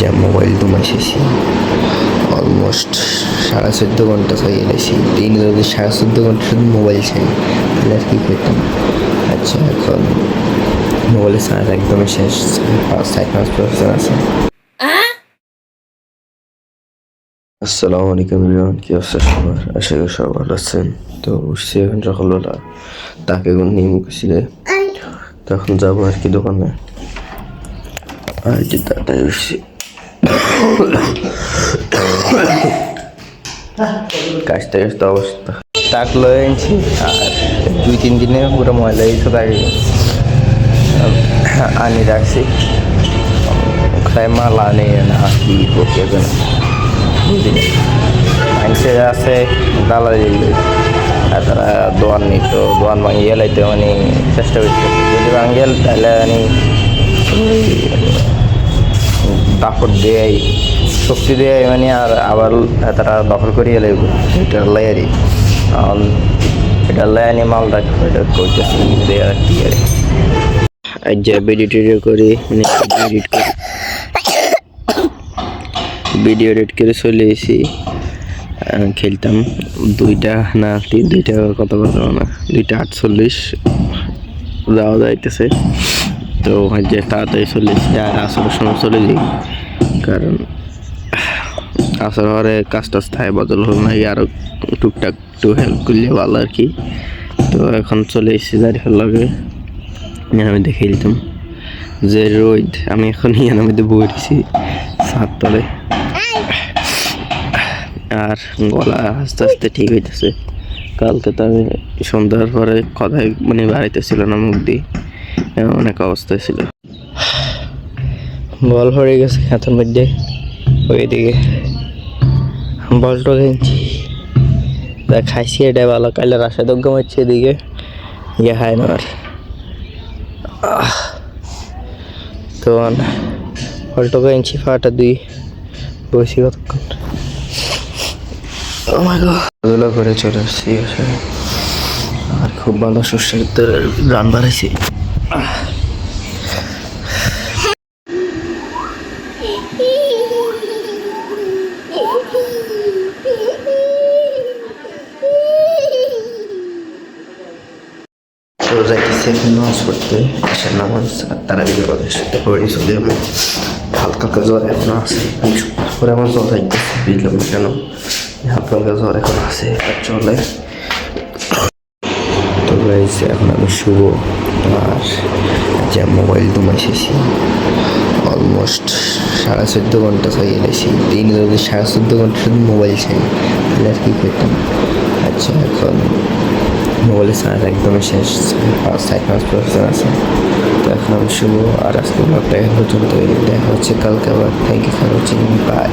যে mobile দুমাই শেষি almost 14.5 ঘন্টা চাই এলাইছি। দিন যদি 14.5 ঘন্টা শুধু মোবাইল চাই তাহলে আর কি করতাম। আচ্ছা, এখন মোবাইলের চার্জ একদমই শেষ, 5% আছে। আসসালামু আলাইকুম এভরিওয়ান, কি অবস্থা সবার? আশা করি সবাই ভালো আছেন। তো উঠছি এখন সকালবেলা, তাকে নিয়ে মুখেছিলে, তখন যাবো আর কি দোকানে। আর যে তাড়াতাড়ি উঠছি, কাজতে কাজতে অবস্থা তাক লয়ে আনছি। আর 2-3 দিনে পুরো ময়লা হয়েছে, তাকে আনি রাখছি। তাই মাল আনি না কি বকে না বুঝিনি। মাইনসে আছে দালালি, আর তারা দোয়ান নিত, দোয়ান ভাঙিয়ে লাইতে মানে চেষ্টা করছে। যদি ভাঙিয়ে তাহলে আমি দাপট দেয়, শক্তি দেয় মানে, আর আবার তারা দখল করিয়ে লাগবে। এটা লাইয়ারি এটা লাইনি মাল রাখবে, এটা করতেছি দেয় আর কি। আর যে ভিডিও করি, মানে ভিডিও এডিট করে চলে এসেছি। খেলতাম 2টা কত না 2:48 যাওয়া যাইতেছে। তো যে তাড়াতাড়ি চলে এসেছি, আর আসরের সময় চলে যাই, কারণ আসর ঘরে কাজ টাজ থাকে বদল হল না, আরও টুকটাক একটু হেল্প করলে ভালো আর কি। তো এখন চলে এসেছি যার লাগে আমি দেখে দিতাম যে রোদ। আমি এখন ইয়ার মধ্যে বইছি ছাদ তলে, আর গলা আস্তে আস্তে ঠিক হইতেছে। কালকে তো আমি সন্ধ্যার পরে কথায় মানে বাড়াইতেছিল না, মুখ দিয়ে অনেক অবস্থায় ছিল। বল হয়ে গেছে হাতের মধ্যে, ওইদিকে বলটা কিনছি, যা খাইছি এটাই ভালো। কাইলে রাশা দগ্গ মারছে, এদিকে ইয়ে খায় না। আর তো বলটা কিনছি ফাটা দুই বসি কতক্ষণ খেলাধুলা করে চলে আসছি। আর খুব ভালো সুস্বাদু রান বাড়াইছি। তো যাইতেছি এখন নামাজ পড়তে, আসার নামাজ। আর তারা বিলে কথা সাথে পড়ি চলে আমি। হালকা হালকা জ্বর এখন আছে, আমি পরে আমার জ্বর যাইতেছে, বুঝলাম না কেন। হালকা হালকা জ্বর এখন আছে, আর চলে। তো গাইছে এখন আমি শুভ, আর যে মোবাইল দুমাই শেষি অলমোস্ট 14.5 ঘন্টা চাই এলাইছি। দিন যদি 14.5 ঘন্টা শুধু মোবাইল চাই তাহলে আর কি করতাম। আচ্ছা, এখন মোবাইলের চার্জ একদমই শেষ, 5% আছে। তো এখন আমি শুভ, আর আজকে ব্লগটা এখন পর্যন্ত। দেখা হচ্ছে কালকে আবার। Thank you for watching, by.